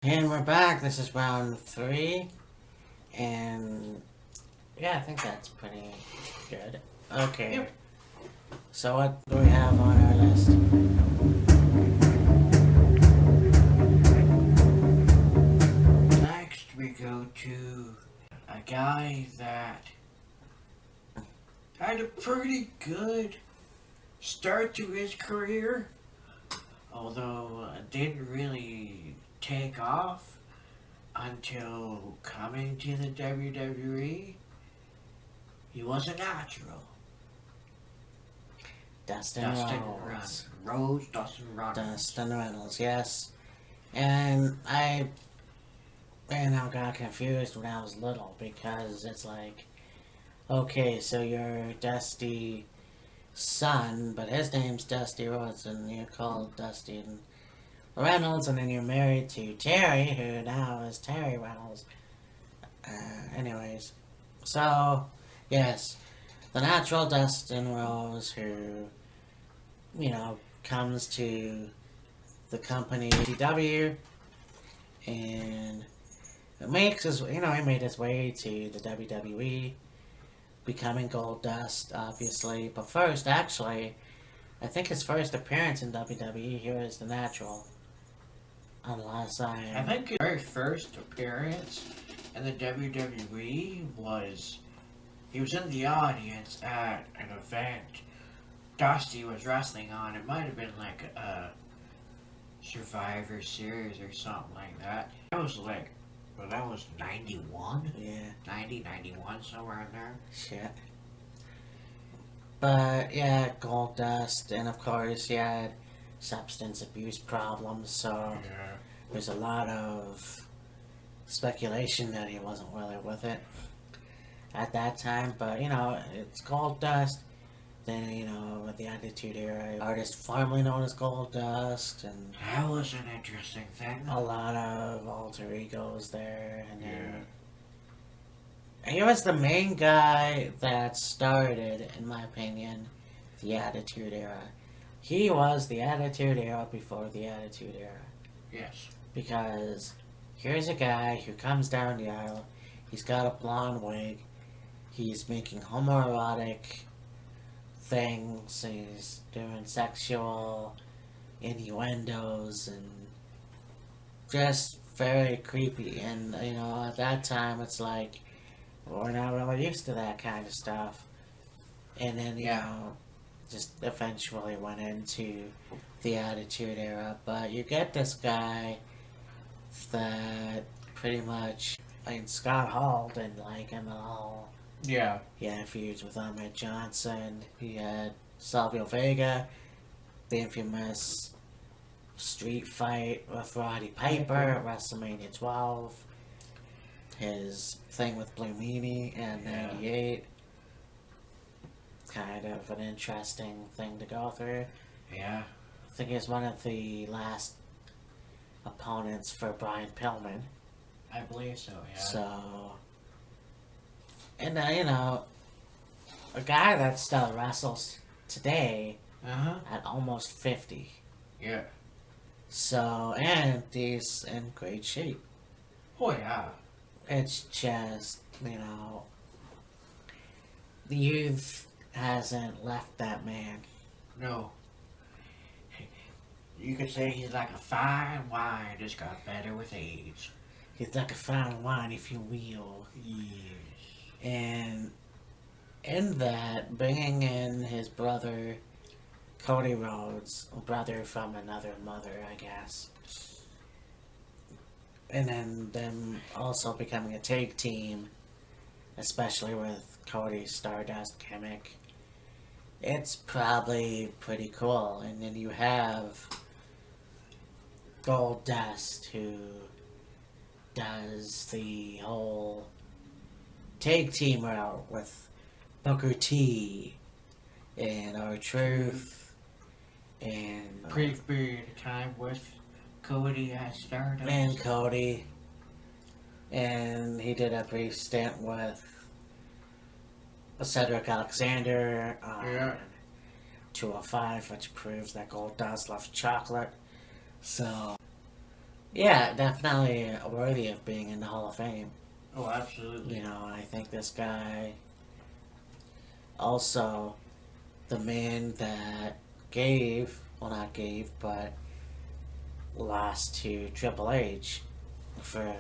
And we're back. This is round 3. And yeah, I think that's pretty good. Okay. Yep. So what do we have on our list? Next, we go to a guy that had a pretty good start to his career, although didn't really take off until coming to the WWE. He was a natural. Dustin Rhodes. Dustin Rhodes. Dustin Reynolds, yes. And I got confused when I was little because it's like, okay, so you're Dusty's son, but his name's Dusty Rhodes, and you're called Dusty Reynolds, and then you're married to Terry, who now is Terry Reynolds. Anyways, so, yes, the natural Dustin Rhodes, who, comes to the company DW, and it makes his, he made his way to the WWE, becoming Gold Dust, obviously. But first, actually, I think his first appearance in WWE here is the natural. Unless I think his very first appearance in the WWE was he was in the audience at an event Dusty was wrestling on. It might have been like a Survivor Series or something like that. That was like, well, that was 91? Yeah. 90, 91, somewhere in there. Shit. But, yeah, Gold Dust, and of course, he had substance abuse problems, so there's a lot of speculation that he wasn't really with it at that time. But, it's Gold Dust. Then, with the Attitude Era, artist formerly known as Gold Dust, and that was an interesting thing. a lot of alter egos there, and then he was the main guy that started, in my opinion, the Attitude Era. He was the Attitude Era before the Attitude Era. Yes. Because here's a guy who comes down the aisle, he's got a blonde wig, he's making homoerotic things, he's doing sexual innuendos, and just very creepy. And, at that time, it's like, we're not really used to that kind of stuff. And then, just eventually went into the Attitude Era. But you get this guy that pretty much, Scott Hall didn't like him at all. Yeah. He had feuds with Ahmed Johnson. He had Savio Vega, the infamous street fight with Roddy Piper at WrestleMania 12. His thing with Blue Meanie in '98. Kind of an interesting thing to go through. Yeah. I think he's one of the last opponents for Brian Pillman. I believe so, yeah. So, and a guy that still wrestles today at almost 50. Yeah. So, and he's in great shape. Oh, yeah. It's just, the youth hasn't left that man. No. You could say he's like a fine wine, just got better with age. He's like a fine wine, if you will. Yes. And in that, bringing in his brother, Cody Rhodes, brother from another mother, I guess. And then them also becoming a tag team, especially with Cody's Stardust gimmick. It's probably pretty cool. And then you have Gold Dust, who does the whole tag team route with Booker T and R-Truth and Brief period of time with Cody at Stardust. And Cody. And he did a brief stint with Cedric Alexander on 205, which proves that Gold Dust loves chocolate. So, Yeah, definitely worthy of being in the Hall of Fame. Oh, absolutely. You know, I think this guy also the man that gave, well, not gave, but lost to Triple H for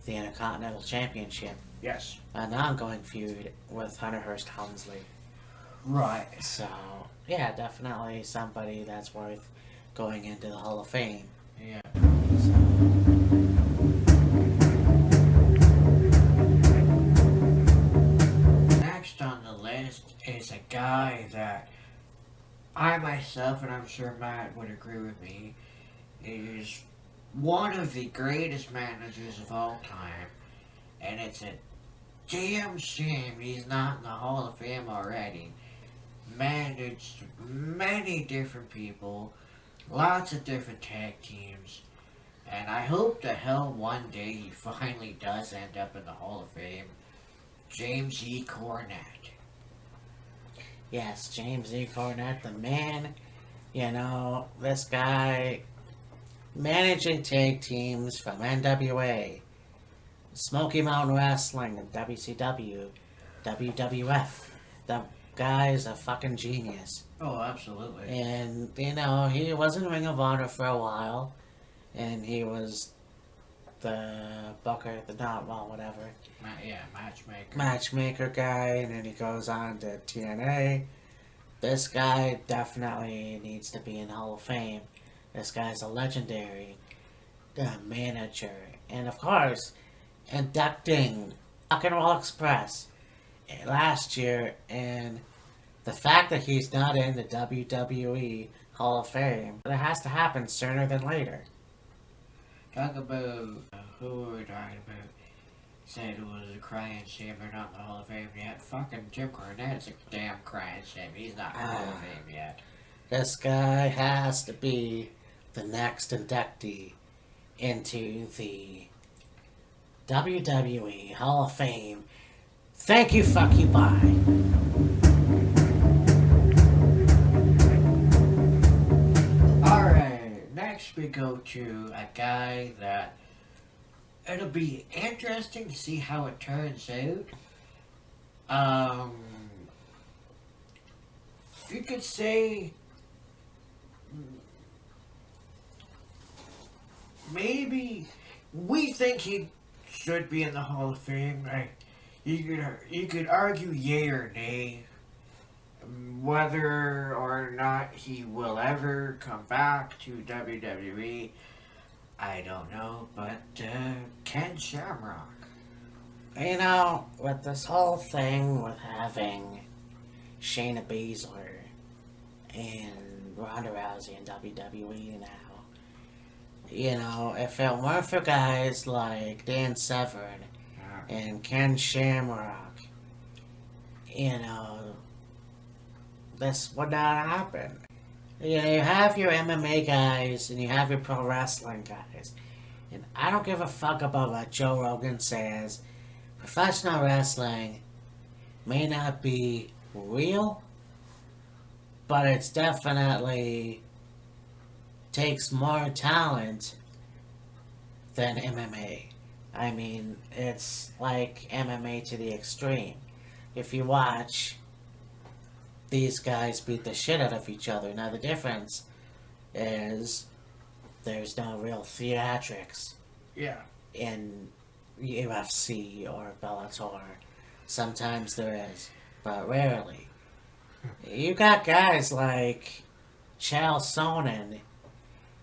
the Intercontinental Championship. Yes. An ongoing feud with Hunter Hearst Helmsley. Right. So, yeah, definitely somebody that's worth going into the Hall of Fame. Yeah. So, Next on the list is a guy that I myself, and I'm sure Matt would agree with me, is one of the greatest managers of all time. And it's a damn shame he's not in the Hall of Fame already. Managed many different people, lots of different tag teams, and I hope to hell one day he finally does end up in the Hall of Fame. James E. Cornett. yes, James E. Cornett, the man. You know, this guy managing tag teams from NWA, Smoky Mountain Wrestling, and WCW, WWF. The guy's a fucking genius. Oh, absolutely. And, you know, he was in Ring of Honor for a while, and he was the booker, the not, well, whatever, Yeah, matchmaker. matchmaker guy, and then he goes on to TNA. This guy definitely needs to be in Hall of Fame. This guy's a legendary manager. And of course, inducting Rock and Roll Express last year, and the fact that he's not in the WWE Hall of Fame, it has to happen sooner than later. Talk about who were we talking about? Said it was a crying shame they're not in the Hall of Fame yet. Fucking Jim Cornette's a damn crying shame. He's not in the Hall of Fame yet. This guy has to be the next inductee into the WWE Hall of Fame. Thank you, fuck you, bye. Alright, next we go to a guy that it'll be interesting to see how it turns out. You could say maybe we think he should be in the Hall of Fame. Right? You could argue yay or nay whether or not he will ever come back to WWE. I don't know, but Ken Shamrock. You know, with this whole thing with having Shayna Baszler and Ronda Rousey in WWE now, you know, if it weren't for guys like Dan Severn and Ken Shamrock, you know, this would not happen. You know, you have your MMA guys and you have your pro wrestling guys. And I don't give a fuck about what Joe Rogan says. Professional wrestling may not be real, but it's definitely takes more talent than MMA. I mean, it's like MMA to the extreme. If you watch, these guys beat the shit out of each other. Now, the difference is there's no real theatrics Yeah. in UFC or Bellator. Sometimes there is, but rarely. You got guys like Chael Sonnen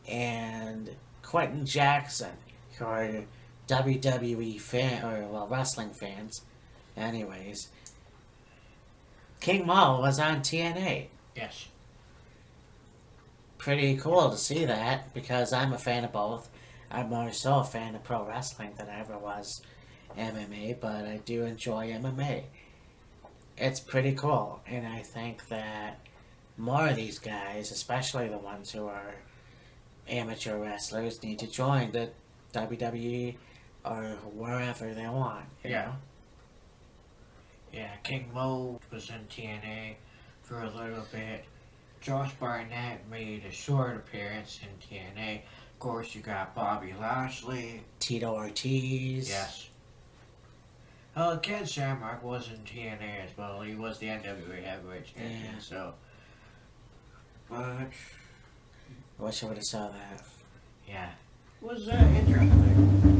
and Quentin Jackson who are WWE fan or well wrestling fans. Anyways, King Mo was on TNA. Yes. Pretty cool to see that because I'm a fan of both. I'm more so a fan of pro wrestling than I ever was MMA, but I do enjoy MMA. It's pretty cool, and I think that more of these guys, especially the ones who are amateur wrestlers, need to join the WWE or wherever they want. You Yeah. know? Yeah, King Mo was in TNA for a little bit. Josh Barnett made a short appearance in TNA. Of course, you got Bobby Lashley. Tito Ortiz. Yes. Oh, Ken Shamrock was in TNA as well. He was the NWA Heavyweight Champion, Yeah. so. But, I wish I would have saw that. yeah. It was interesting.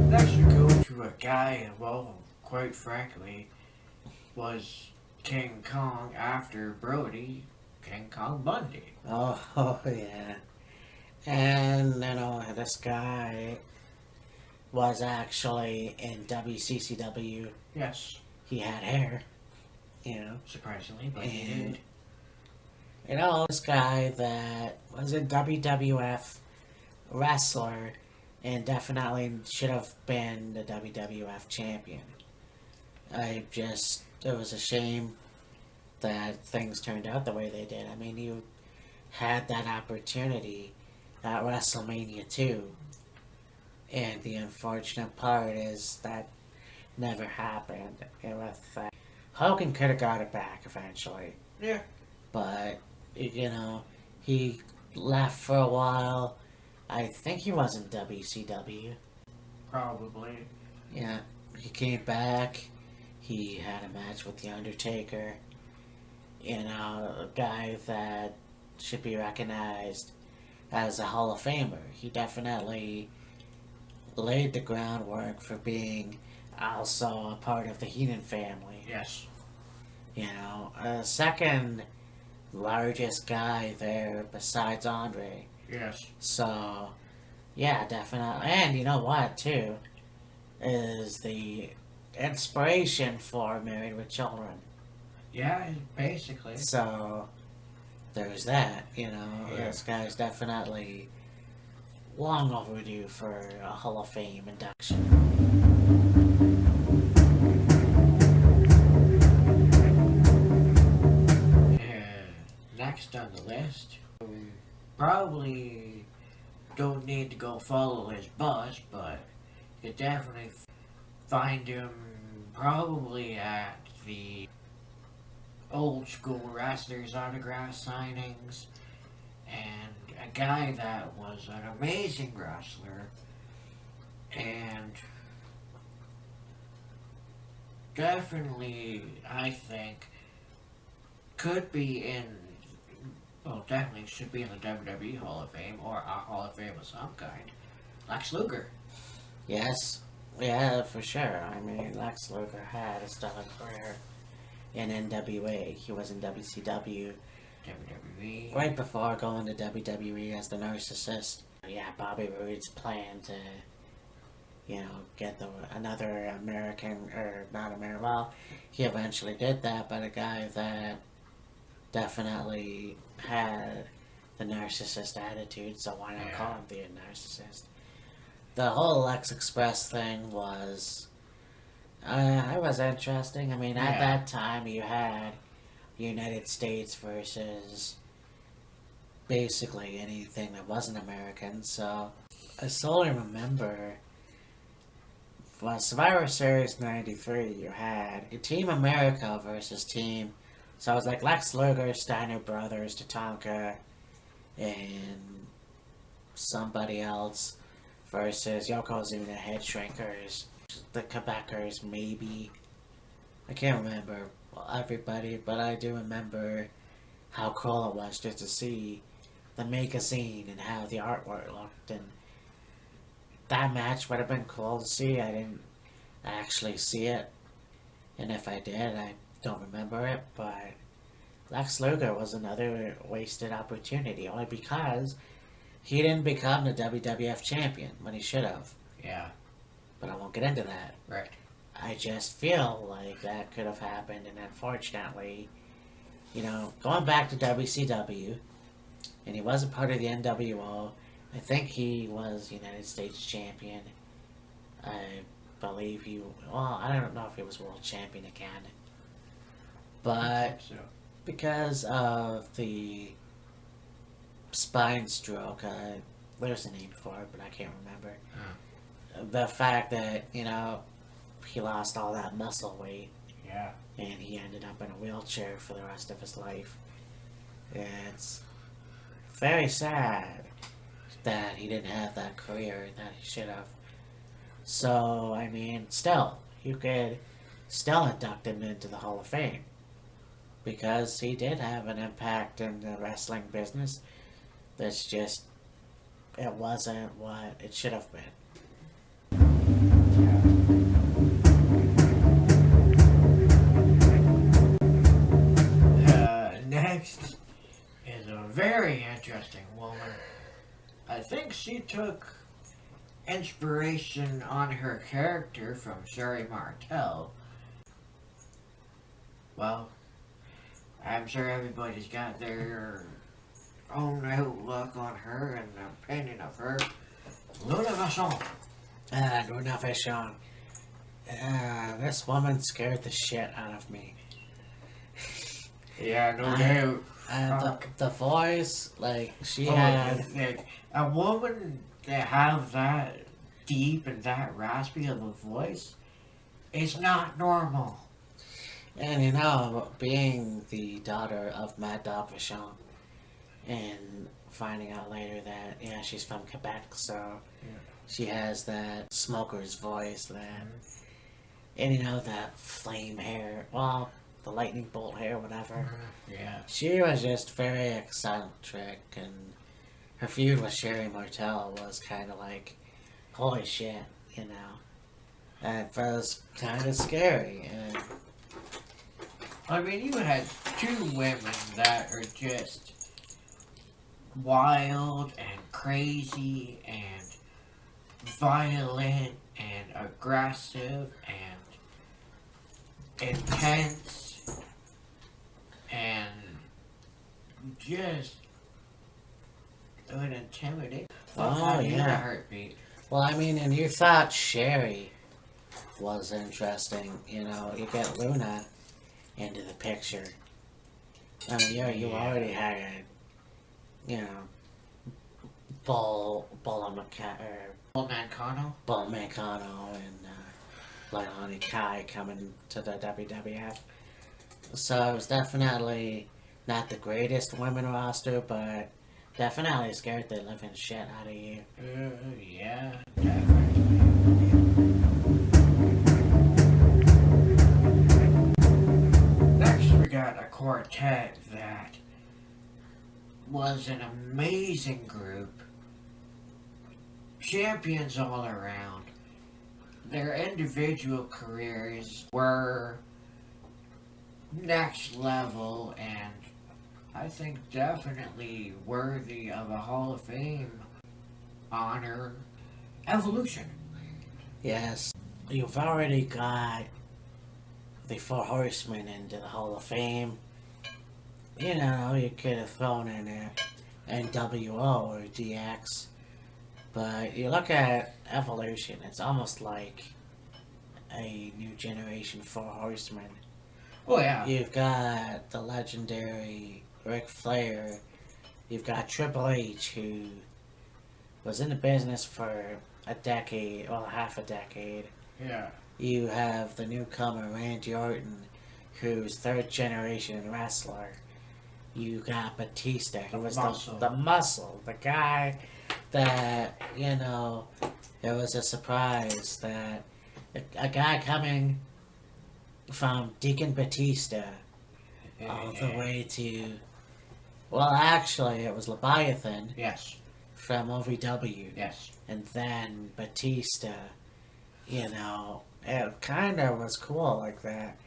Next we go to a guy, well, quite frankly, was King Kong after Brody, King Kong Bundy. Oh, yeah. And, you know, this guy was actually in WCCW. Yes, He had hair, you know. surprisingly, but he And, did. you know, this guy that was a WWF wrestler and definitely should have been the WWF champion. It was a shame that things turned out the way they did. I mean, you had that opportunity at WrestleMania 2, and the unfortunate part is that never happened. And with Hogan could have got it back eventually, Yeah. but you know, he left for a while. I think he was in WCW. Probably. Yeah, he came back. He had a match with the Undertaker. You know, a guy that should be recognized as a Hall of Famer. He definitely laid the groundwork for being also a part of the Heenan family. Yes. You know, a second largest guy there besides Andre. Yes. So, yeah, definitely. And you know what, too? Is the inspiration for Married with Children. Yeah, basically. So, there's that, you know. Yeah. This guy's definitely long overdue for a Hall of Fame induction. Next on the list, probably don't need to go follow his bus, but you could definitely find him probably at the old school wrestlers autograph signings, and a guy that was an amazing wrestler and definitely, I think, could be in, well, definitely should be in the WWE Hall of Fame or a Hall of Fame of some kind. Lex Luger. Yes, yeah, for sure. I mean, Lex Luger had a stellar career in NWA. He was in WCW WWE. right before going to WWE as the narcissist. Yeah, Bobby Roode's plan to, you know, get another American, or not American, well, he eventually did that, but a guy that definitely had the narcissist attitude, so why not call him the narcissist? The whole Lex Express thing was, it was interesting. I mean, at that time you had United States versus basically anything that wasn't American, so I solely remember for Survivor Series 93, you had Team America versus Team. So it was like Lex Luger, Steiner Brothers, Tatanka, and somebody else versus Yokozuna, Head Shrinkers, the Quebecers, maybe. I can't remember everybody, but I do remember how cool it was just to see the magazine and how the artwork looked, and that match would have been cool to see. I didn't actually see it, and if I did, I don't remember it, but Lex Luger was another wasted opportunity, only because he didn't become the WWF champion when he should have. Yeah. But I won't get into that. Right. I just feel like that could have happened, and unfortunately, you know, going back to WCW, and he was a part of the NWO. I think he was United States champion. I believe I don't know if he was world champion again. But So. because of the spine stroke, there's a name for it, but I can't remember. The fact that, you know, he lost all that muscle weight, Yeah. and he ended up in a wheelchair for the rest of his life. It's very sad that he didn't have that career that he should have. So, I mean, still, you could still induct him into the Hall of Fame because he did have an impact in the wrestling business. That's just, it wasn't what it should have been. Next is a very interesting woman. I think she took inspiration on her character from Sherri Martel. Well, I'm sure everybody's got their own outlook on her and opinion of her. Luna Vachon. Luna Vachon. This woman scared the shit out of me. Yeah, no doubt. The voice, like, she had... Like, a woman that have that deep and that raspy of a voice is not normal. And, you know, being the daughter of Mad Dog Vachon and finding out later that, yeah, she's from Quebec, so she has that smoker's voice, that, and, you know, that flame hair, well, the lightning bolt hair, whatever. Yeah. She was just very eccentric, and her feud with Sherri Martel was kind of like, holy shit, you know. And it was kind of scary, and... I mean, you had two women that are just wild and crazy and violent and aggressive and intense and just an intimidating. Oh, yeah. A heartbeat. Well, I mean, and you thought Sherri was interesting, you know, you get Luna into the picture. I mean, you already had, you know, Bull Mancano and Leilani Kai coming to the WWF. So it was definitely not the greatest women roster, but definitely scared the living shit out of you. Yeah, definitely. Next, we got a quartet that was an amazing group. Champions all around. Their individual careers were next level and I think definitely worthy of a Hall of Fame honor. Evolution. Yes, you've already got the Four Horsemen into the Hall of Fame. You know, you could have thrown in a NWO or DX. But you look at Evolution, it's almost like a new generation Four Horsemen. Oh, yeah. You've got the legendary Ric Flair. You've got Triple H, who was in the business for a decade, well, half a decade. Yeah. You have the newcomer Randy Orton, who's third generation wrestler. You got Batista, who was the muscle, the guy that, you know, it was a surprise that a guy coming from Deacon Batista all the way to, well, actually, it was Leviathan. Yes. From OVW. Yes. And then Batista, you know, it kind of was cool like that.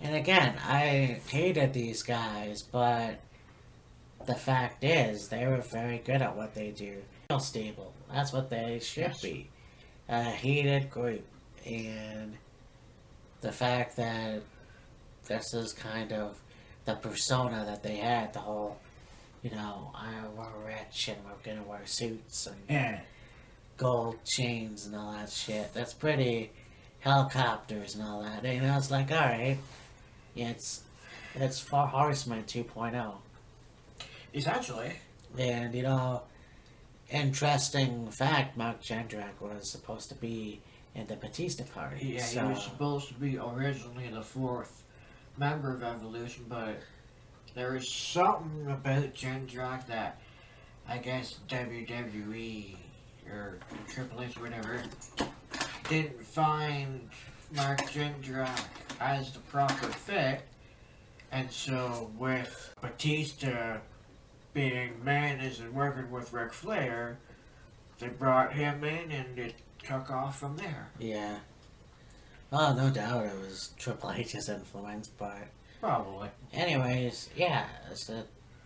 And again, I hated these guys, but the fact is, they were very good at what they do. Stable. That's what they should be. A hated group. And the fact that this is kind of the persona that they had, the whole, you know, we're rich and we're gonna wear suits and gold chains and all that shit. That's pretty helicopters and all that. You know, it's like, alright, it's Four Horsemen 2.0. Essentially. And, you know, interesting fact, Mark Jendrak was supposed to be in the Batista party. Yeah, so, he was supposed to be originally the fourth member of Evolution, but there was something about Jindrak that I guess WWE or Triple H, whatever, didn't find Mark Jindrak as the proper fit, and so with Batista being Mayonnaise and working with Ric Flair, they brought him in and it took off from there. Yeah. Well, no doubt it was Triple H's influence, but Probably. anyways, yeah, it's a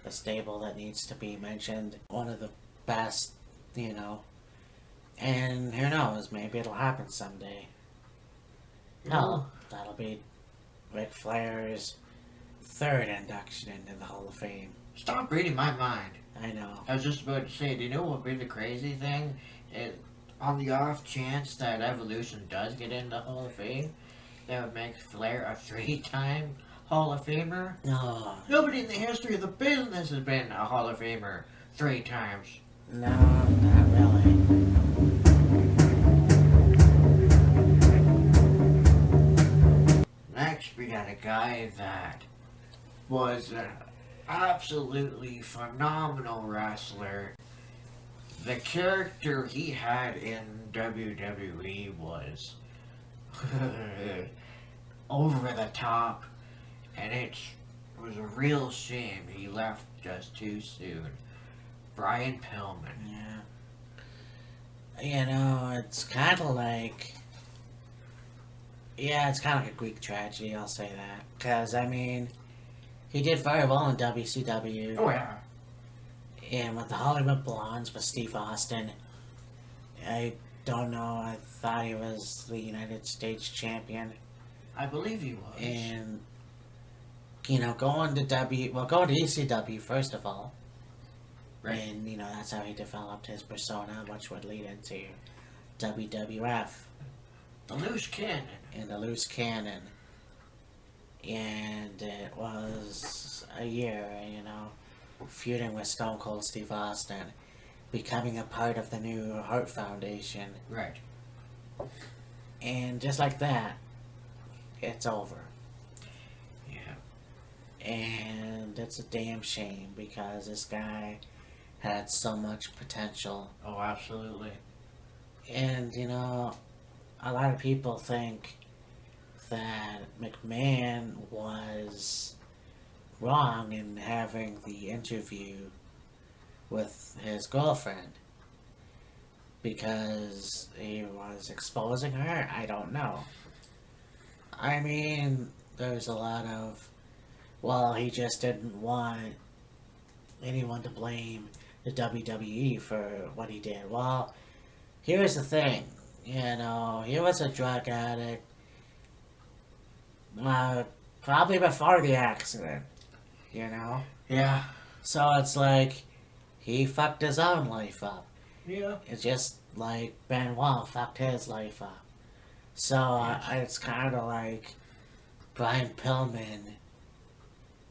stable that needs to be mentioned. One of the best, you know. And who knows, maybe it'll happen someday. No, that'll be Ric Flair's third induction into the Hall of Fame. Stop reading my mind. I know. I was just about to say, do you know what would be the crazy thing? On the off chance that Evolution does get into Hall of Fame, that would make Flair a 3-time Hall of Famer. No. Nobody in the history of the business has been a Hall of Famer 3 times. No, not really. Next, we got a guy that was an absolutely phenomenal wrestler. The character he had in WWE was over the top, and it was a real shame he left just too soon. Brian Pillman. Yeah. You know, it's kind of like... Yeah, it's kind of like a Greek tragedy, I'll say that. Because, I mean, he did very well in WCW. Oh, yeah. And with the Hollywood Blondes with Steve Austin, I don't know, I thought he was the United States champion. I believe he was. And, you know, going to ECW, first of all. Right. And, you know, that's how he developed his persona, which would lead into WWF. The loose cannon. And the loose cannon. And it was a year, you know, feuding with Stone Cold Steve Austin, becoming a part of the new Hart Foundation. Right. And just like that, it's over. Yeah. And it's a damn shame because this guy had so much potential. Oh, absolutely. And, you know, a lot of people think that McMahon was wrong in having the interview with his girlfriend because he was exposing her. I don't know. I mean, there's a lot of, well, he just didn't want anyone to blame the WWE for what he did. Well, here's the thing, you know, he was a drug addict, probably before the accident, you know? Yeah. So it's like, he fucked his own life up. Yeah. It's just like Benoit fucked his life up. So it's kind of like Brian Pillman.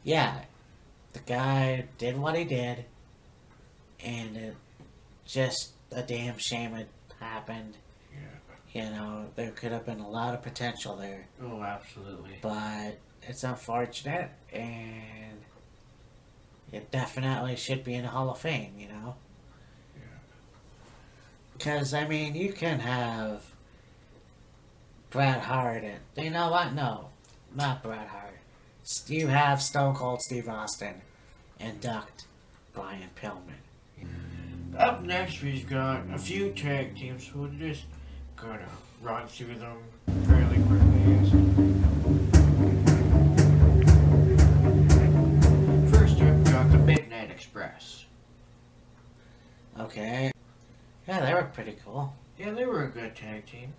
Yeah, the guy did what he did, and it just a damn shame it happened. Yeah. You know, there could have been a lot of potential there. Oh, absolutely. But it's unfortunate, and it definitely should be in the Hall of Fame, you know? Yeah. Because, I mean, you can have Bret Hart and... You know what? No, not Bret Hart. You have Stone Cold Steve Austin induct Brian Pillman. Up next, we've got a few tag teams. We'll just gonna run through them fairly quickly. First up, we got the Midnight Express. Okay. Yeah, they were pretty cool. Yeah, they were a good tag team.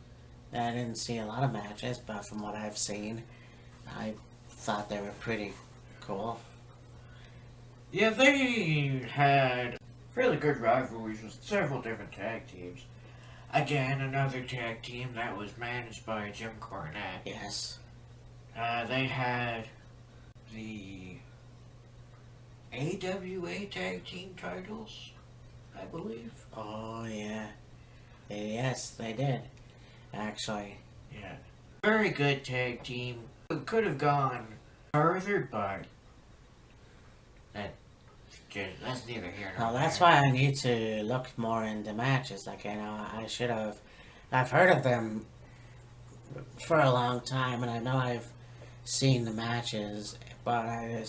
I didn't see a lot of matches, but from what I've seen, I thought they were pretty cool. Yeah, they had fairly good rivalries with several different tag teams. Again, another tag team that was managed by Jim Cornette. Yes. They had the AWA tag team titles, I believe. Oh, yeah. Yes, they did. Actually. Yeah. Very good tag team. It could have gone further, but That's neither here nor Well, that's there. why I need to look more into matches. Like, I should have. I've heard of them for a long time, and I know I've seen the matches, but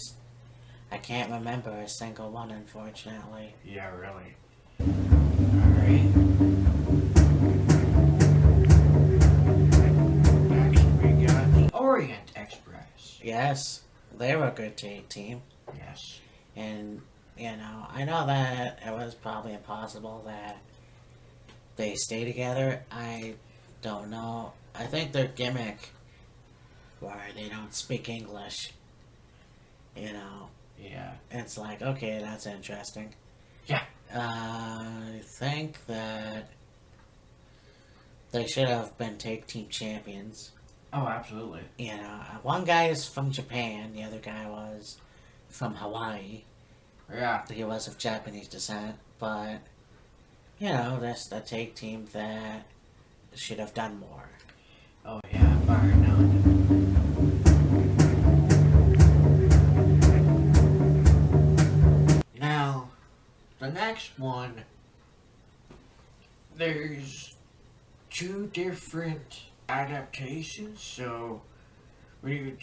I can't remember a single one, unfortunately. Yeah, really. Alright. Next we got the Orient Express. Yes, they were a good team, Yes. and I know that it was probably impossible that they stay together. I don't know. I think their gimmick, where they don't speak English, Yeah. it's like, okay, that's interesting. Yeah. I think that they should have been tag team champions. Oh, absolutely. One guy is from Japan, the other guy was from Hawaii. Yeah. He was of Japanese descent, but that's the tag team that should have done more. Oh, yeah. Bar none. Now, the next one, there's two different adaptations, so we could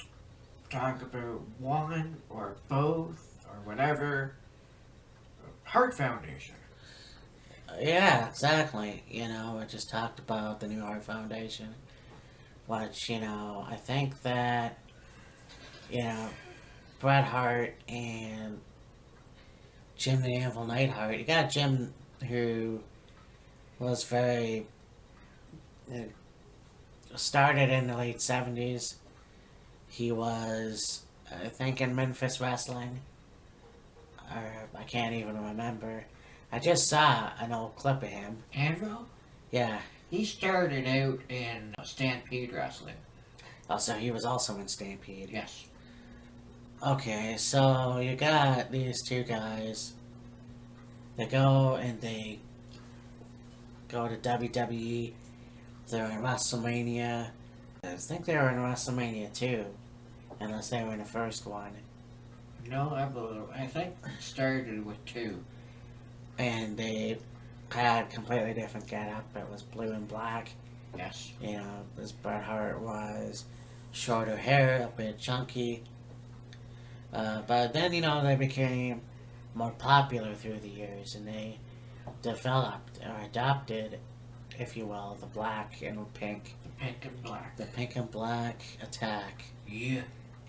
talk about one or both or whatever. Hart Foundation. Yeah, exactly. I just talked about the new Hart Foundation, which, I think that, Bret Hart and Jim the Anvil Neidhart, you got Jim who was very, started in the late 70s. He was, I think, in Memphis Wrestling, or I can't even remember. I just saw an old clip of him. Anvil? Yeah. He started out in Stampede Wrestling. Also, he was also in Stampede. Yes. Okay, so you got these two guys. They go to WWE. They're in WrestleMania. I think they were in WrestleMania too, unless they were in the first one. No, I think it started with two. And they had completely different getup. It was blue and black. Yes. This Bret Hart was shorter hair, a bit chunky. But then, they became more popular through the years, and they developed or adopted, if you will, the black and pink. The pink and black. The pink and black attack. Yeah.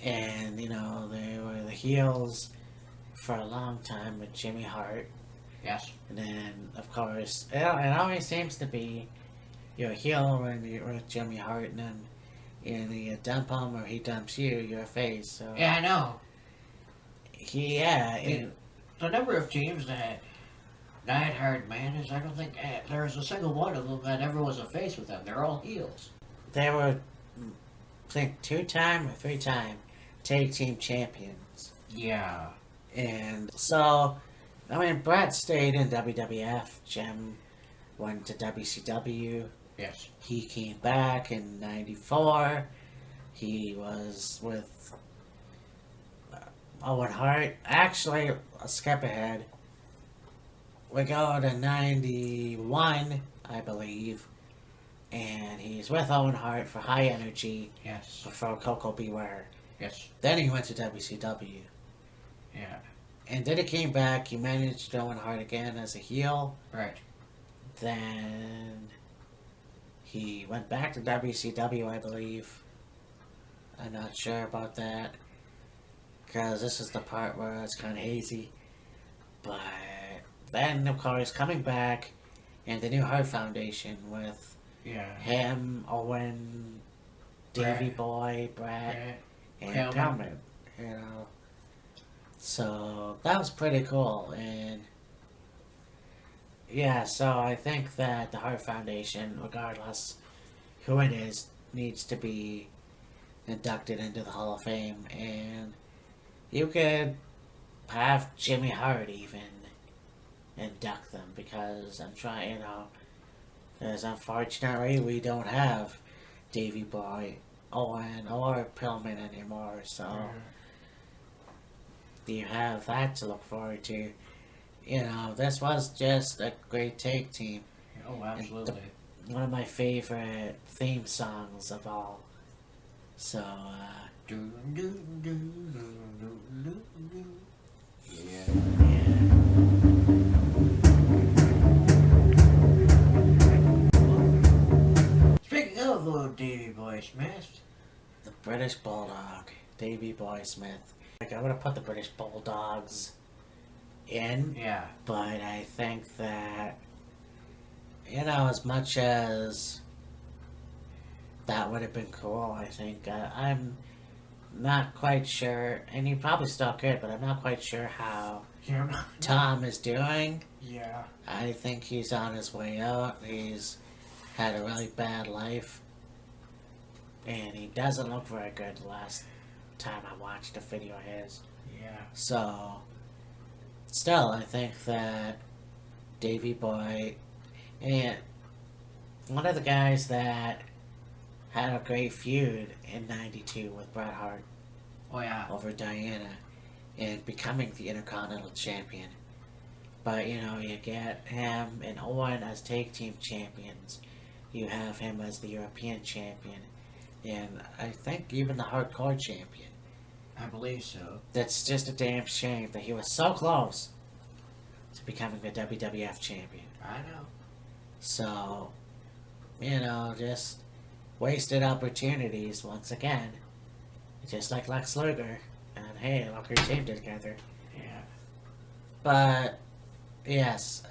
And, they were the heels for a long time with Jimmy Hart. Yes. And then, of course, it always seems to be you're a heel when you're with Jimmy Hart, and then you dump him or he dumps you, you're a face. So Yeah, I know. The number of teams that Neidhart managed, I don't think there was a single one of them that ever was a face with them. They're all heels. they were, I think, 2-time or 3-time tag team champions. Yeah. And so, Brett stayed in WWF. Jim went to WCW. Yes. He came back in '94. He was with Owen Hart. Actually, I'll skip ahead. We go to '91, I believe, and he's with Owen Hart for High Energy Yes. before Coco Beware. Yes. Then he went to WCW. Yeah. And then he came back, he managed Owen Hart again as a heel. Right. Then he went back to WCW, I believe. I'm not sure about that, because this is the part where it's kind of hazy. But then, of course, coming back in the new Hart Foundation with him, Owen, Davey Boy, Brett, and Pillman. So that was pretty cool. And yeah, so I think that the Hart Foundation, regardless who it is, needs to be inducted into the Hall of Fame. And you could have Jimmy Hart even induct them, because I'm trying, because unfortunately we don't have Davey Boy, Owen, or Pillman anymore. So you have that to look forward to. You know, this was just a great take team. Oh, absolutely. One of my favorite theme songs of all. So, Yeah. Speaking of Davey Boy Smith, the British Bulldog, Davey Boy Smith. Like, I would have put the British Bulldogs in, yeah, but I think that, you know, as much as that would have been cool, I think I'm not quite sure, and he probably still could, but I'm not quite sure how yeah, Tom is doing. yeah, I think he's on his way out. He's had a really bad life, and he doesn't look very good the last time I watched a video of his. yeah. So, still, I think that Davey Boy, and one of the guys that had a great feud in '92 with Bret Hart Oh yeah, over Diana and becoming the Intercontinental Champion. But, you know, you get him and Owen as tag team champions. You have him as the European champion. And I think even the hardcore champion. I believe so. That's just a damn shame that he was so close to becoming the WWF champion. I know. So, you know, just wasted opportunities once again. Just like Lex Luger. And hey, look who teamed together. Yeah. But, yes,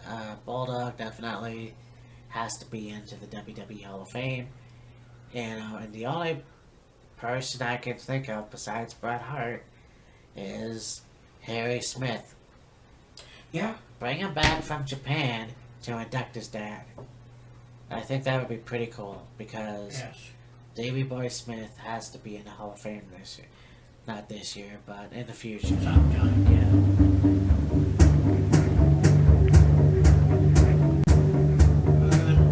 Bulldog definitely has to be into the WWE Hall of Fame. You know, and the only person I can think of besides Bret Hart is Harry Smith. Yeah. Bring him back from Japan to induct his dad. I think that would be pretty cool because Yes. Davey Boy Smith has to be in the Hall of Fame this year. Not this year, but in the future. Sometime. Yeah.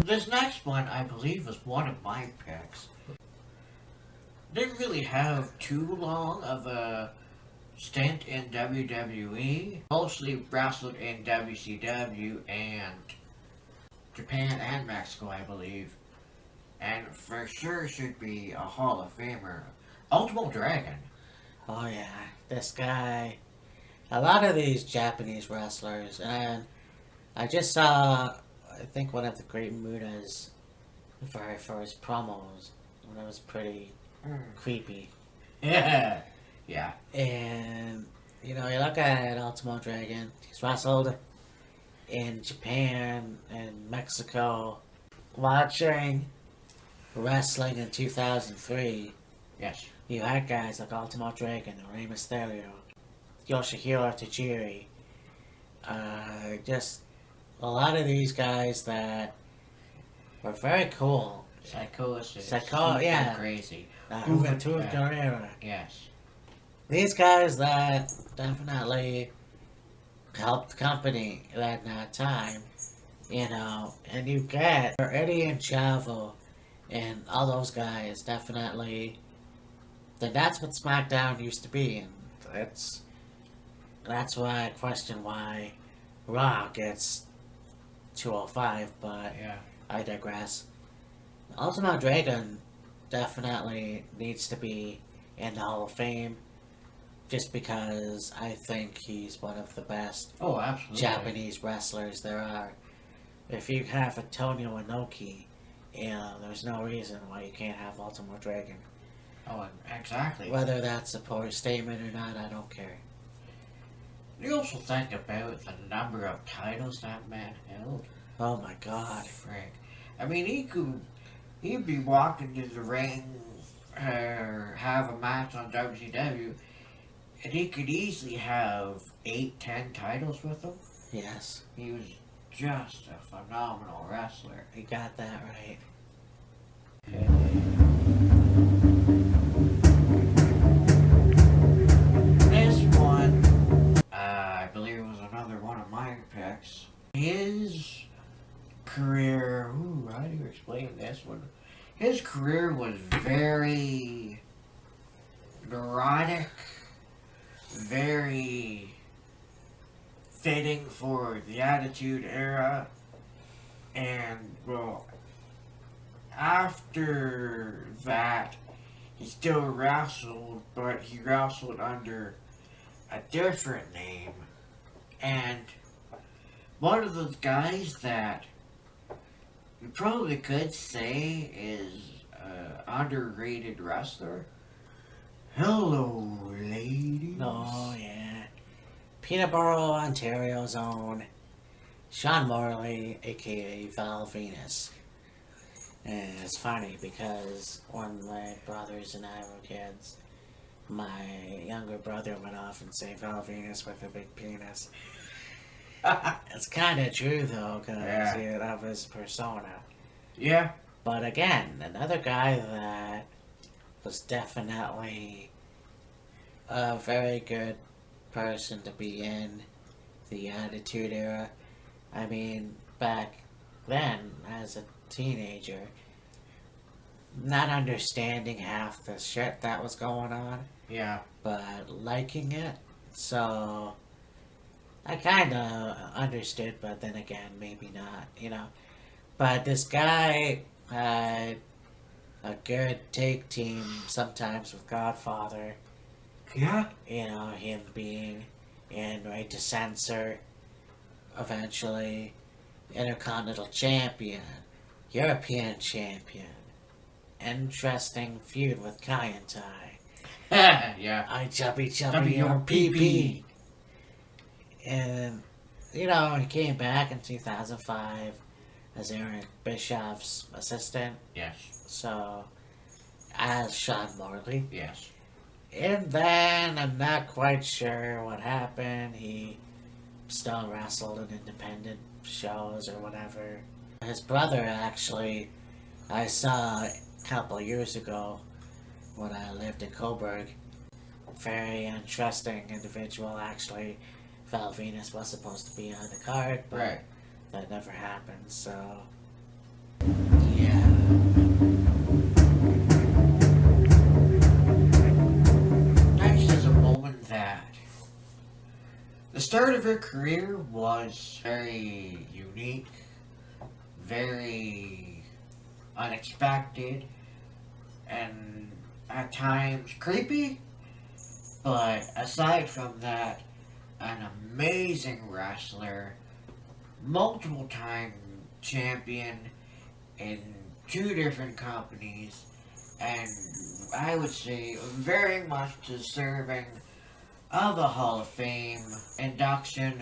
This next one, I believe, was one of my picks. Didn't really have too long of a stint in WWE. Mostly wrestled in WCW and Japan and Mexico, I believe. And for sure should be a Hall of Famer. Ultimo Dragon. Oh yeah, this guy. A lot of these Japanese wrestlers, and I just saw, I think one of the Great Muda's very first promos, and it was pretty creepy. Yeah. Yeah. And, you know, you look at Ultimo Dragon, he's wrestled in Japan and Mexico. Watching wrestling in 2003, Yes. you had guys like Ultimo Dragon, Rey Mysterio, Yoshihiro Tajiri. Just a lot of these guys that were very cool. Psychosis. Yeah. Crazy. Juventud Guerrera. Yes. These guys that definitely helped the company at that time, you know, and you get Eddie and Chavo and all those guys definitely. That's what SmackDown used to be, and that's why I question why Raw gets 205, but Yeah. I digress. Ultimo Dragon definitely needs to be in the Hall of Fame, just because I think he's one of the best Oh, absolutely. Japanese wrestlers there are. If you have Antonio Inoki, you know, there's no reason why you can't have Ultimo Dragon. Oh, exactly. Whether that's a poor statement or not, I don't care. You also think about the number of titles that man held. Oh my god. Frick. I mean, he'd be walking to the ring or have a match on WCW, and he could easily have 8, 10 titles with him. Yes, He was just a phenomenal wrestler. you got that right. This one, I believe, was another one of my picks. His career, how do you explain this one? His career was very neurotic, very fitting for the Attitude Era. And, well, after that, he still wrestled, but he wrestled under a different name. And one of those guys that you probably could say is an underrated wrestler. Hello, ladies. Oh, yeah. Peterborough, Ontario's own Sean Morley, aka Val Venis. And it's funny because when my brothers and I were kids, my younger brother went off and said Val Venis with a big penis. It's kind of true though, because of his persona. Yeah. But again, another guy that was definitely a very good person to be in the Attitude Era. I mean, back then, as a teenager, not understanding half the shit that was going on, Yeah. but liking it. So I kind of understood, but then again, maybe not, you know. But this guy had a good take team sometimes with Godfather. Yeah. You know, him being in Right to Censor, eventually Intercontinental Champion, European Champion, interesting feud with Kai and Tai. Yeah. I chubby your PP. And, you know, he came back in 2005 as Eric Bischoff's assistant. Yes. So, as Sean Morley. Yes. And then, I'm not quite sure what happened. He still wrestled in independent shows or whatever. His brother, actually, I saw a couple years ago when I lived in Coburg. Very interesting individual, actually. Val Venis was supposed to be on the card, but Right. that never happened, so yeah. Next is a woman that the start of her career was very unique, very unexpected, and at times creepy. But aside from that, an amazing wrestler, multiple time champion in 2 different companies, and I would say very much deserving of a Hall of Fame induction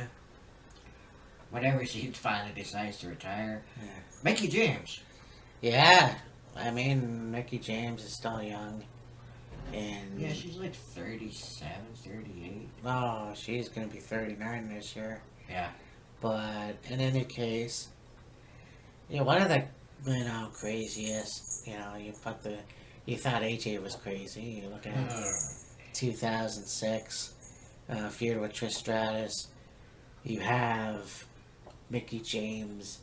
whenever she finally decides to retire. Yeah. Mickie James. Yeah, I mean, Mickie James is still young. And Yeah, she's like 37, 38. oh, she's gonna be 39 this year. Yeah. But in any case, you know, one of the, you know, craziest, you know, you thought AJ was crazy. You look at 2006 feud with Trish Stratus. You have Mickie James,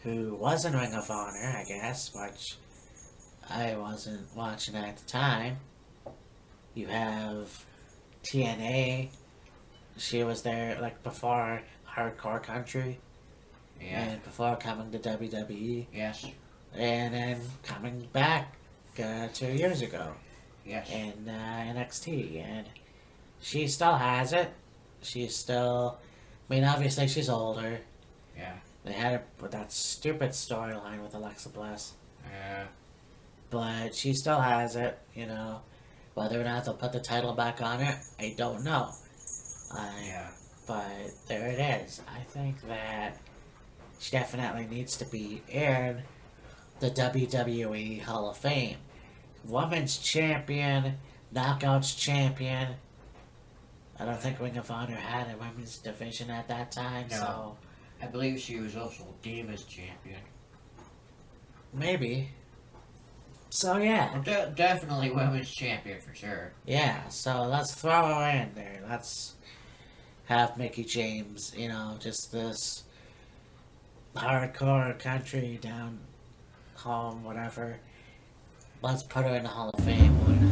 who was in Ring of Honor, I guess, which I wasn't watching at the time. You have TNA. She was there like before Hardcore Country. Yeah. And before coming to WWE. Yes. And then coming back 2 years ago Yes. in NXT. And she still has it. She's still, I mean, obviously she's older. Yeah. They had it with that stupid storyline with Alexa Bliss. Yeah. But she still has it, you know. Whether or not they'll put the title back on it, I don't know. Yeah. But there it is. I think that she definitely needs to be in the WWE Hall of Fame. Women's champion, knockouts champion. I don't think Ring of Honor had a women's division at that time, No. so I believe she was also Divas champion. maybe. So yeah. Well, definitely women's champion for sure. Yeah, so let's throw her in there. Let's have Mickie James, you know, just this hardcore country down home, whatever. Let's put her in the Hall of Fame. Why not?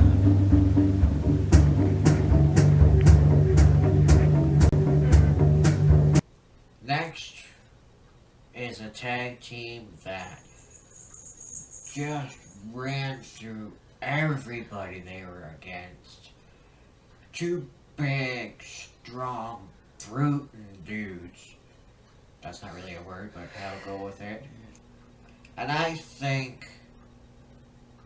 tag team that just ran through everybody they were against. Two big, strong, brutal dudes. That's not really a word, but I'll go with it. And I think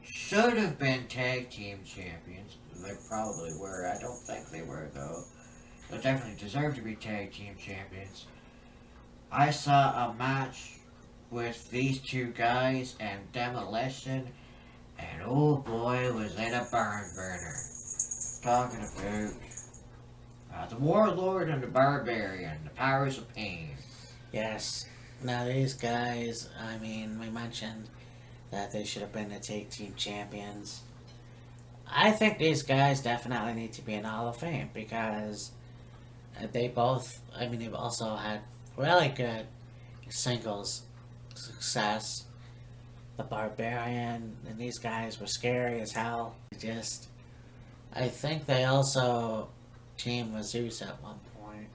should have been tag team champions. They probably were. I don't think they were, though. They definitely deserve to be tag team champions. I saw a match with these two guys and Demolition, and oh boy, was it a barn burner. Talking about the Warlord and the Barbarian, the powers of pain. Yes. Now these guys, I mean, we mentioned that they should have been the tag team champions. I think these guys definitely need to be in Hall of Fame because they both, I mean, they've also had really good singles success. The Barbarian and these guys were scary as hell. I think they also teamed with Zeus at one point.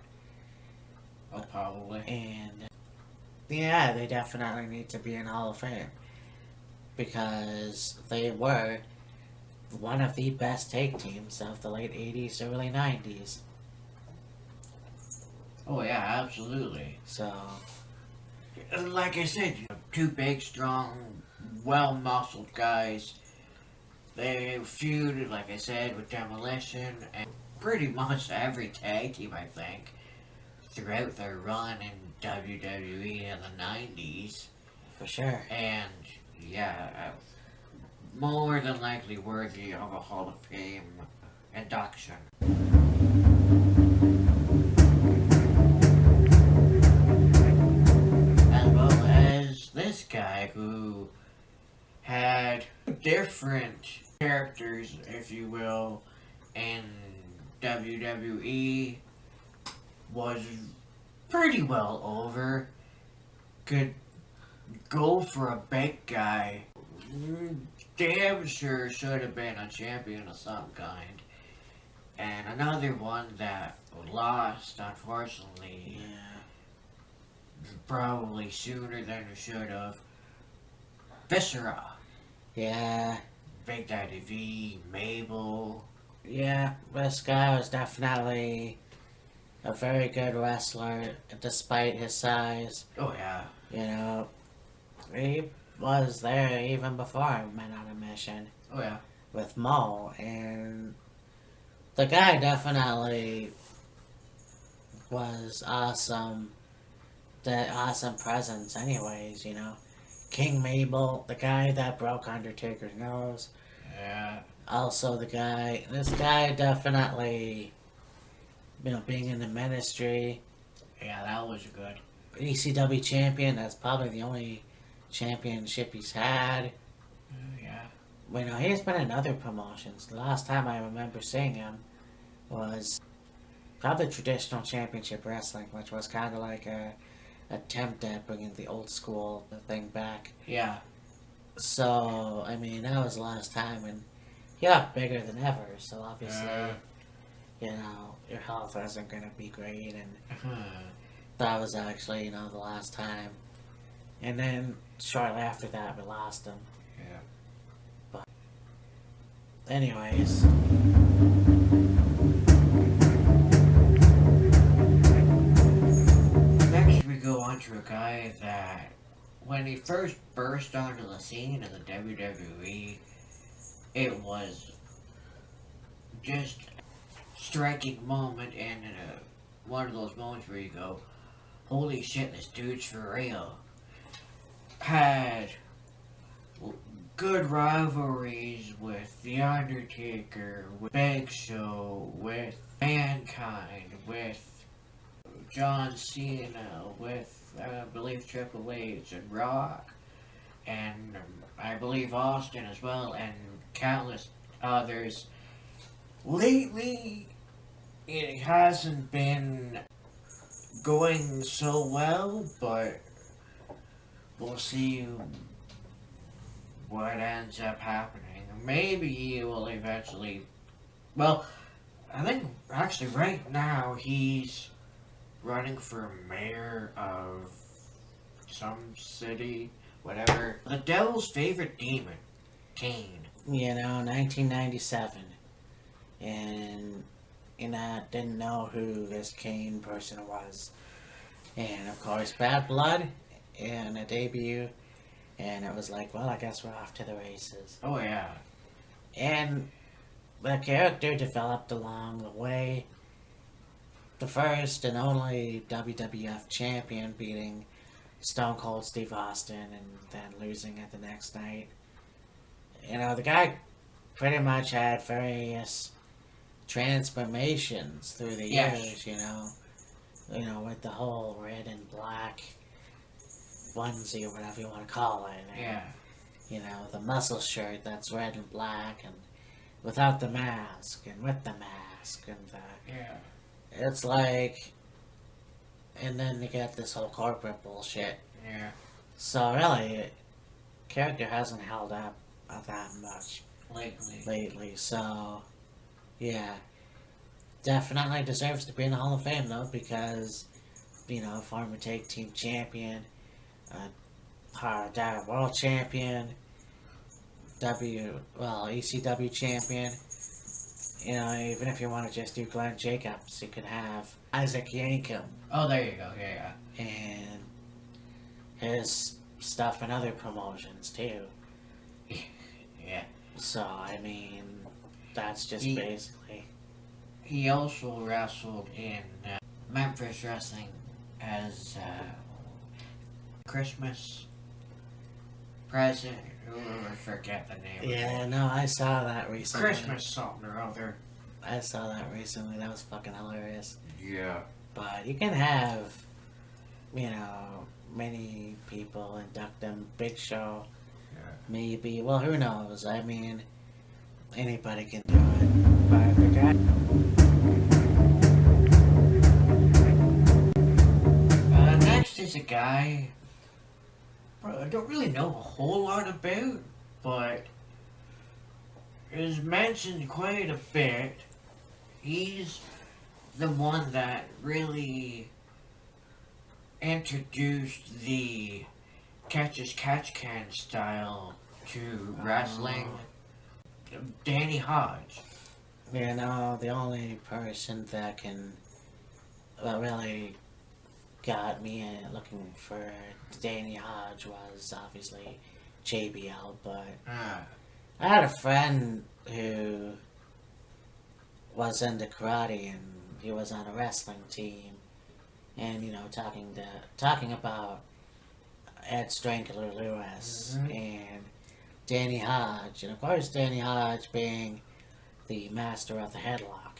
Oh, probably. And yeah, they definitely need to be in Hall of Fame because they were one of the best tag teams of the late 80s, early 90s. Oh yeah, absolutely. So, like I said, two big, strong, well-muscled guys. They feuded, like I said, with Demolition and pretty much every tag team, I think, throughout their run in WWE in the 90s. for sure. And, yeah, more than likely worthy of a Hall of Fame induction. As well as this guy who had different characters, if you will, in WWE, was pretty well over, could go for a big guy, damn sure should have been a champion of some kind. And another one that lost, unfortunately, probably sooner than it should have. Viscera. Yeah. Big Daddy V Mabel. Yeah, this guy was definitely a very good wrestler despite his size. Oh yeah. You know, he was there even before I went on a mission. Oh yeah. With Mo, and the guy definitely was awesome. The awesome presence, anyways, you know. King Mabel, the guy that broke Undertaker's nose. Yeah. Also, this guy definitely, you know, being in the ministry. Yeah, that was good. ECW champion, that's probably the only championship he's had. Yeah. You know, he's been in other promotions. The last time I remember seeing him was probably traditional championship wrestling, which was kind of like a attempt at bringing the old school thing back. Yeah. So, I mean, that was the last time, and he got bigger than ever, so obviously, you know, your health isn't going to be great, and that was actually, you know, the last time. And then, shortly after that, we lost him. Yeah. But, anyways. Next we go on to a guy that, when he first burst onto the scene in the WWE, it was just a striking moment, and one of those moments where you go, holy shit, this dude's for real. Had good rivalries with The Undertaker, with Big Show, with Mankind, with John Cena, with I believe Triple H and Rock, and I believe Austin as well, and countless others. Lately, it hasn't been going so well, but we'll see what ends up happening. Maybe he will eventually. Well, I think actually right now he's running for mayor of some city, whatever. The devil's favorite demon, Kane. 1997. And, didn't know who this Kane person was. And, of course, Bad Blood and a debut. And it was like, well, I guess we're off to the races. Oh, yeah. And the character developed along the way. The first and only WWF champion, beating Stone Cold Steve Austin and then losing it the next night. The guy pretty much had various transformations through the years, with the whole red and black onesie or whatever you want to call it. Yeah. The muscle shirt that's red and black, and without the mask, and with the mask, and Yeah. it's like, and then you get this whole corporate bullshit. Yeah. So really, character hasn't held up that much lately. So, yeah, definitely deserves to be in the Hall of Fame though, because former tag team champion, world champion, ECW champion. Even if you want to just do Glenn Jacobs, you could have Isaac Yankem. Oh, there you go. Yeah. And his stuff in other promotions too. Yeah. So, that's just basically. He also wrestled in Memphis Wrestling as Christmas present. I forget the name. Yeah, no, I saw that recently. Christmas something or other. I saw that recently. That was fucking hilarious. Yeah. But you can have, many people induct them. Big Show. Yeah. Maybe. Well, who knows? Anybody can do it. But the guy. Next is a guy I don't really know a whole lot about, but is mentioned quite a bit. He's the one that really introduced the catch-as-catch-can style to wrestling. Danny Hodge. The only person that really got me looking for Danny Hodge was obviously JBL, but I had a friend who was into karate and he was on a wrestling team, and talking about Ed Strangler Lewis and Danny Hodge, and of course Danny Hodge being the master of the headlock.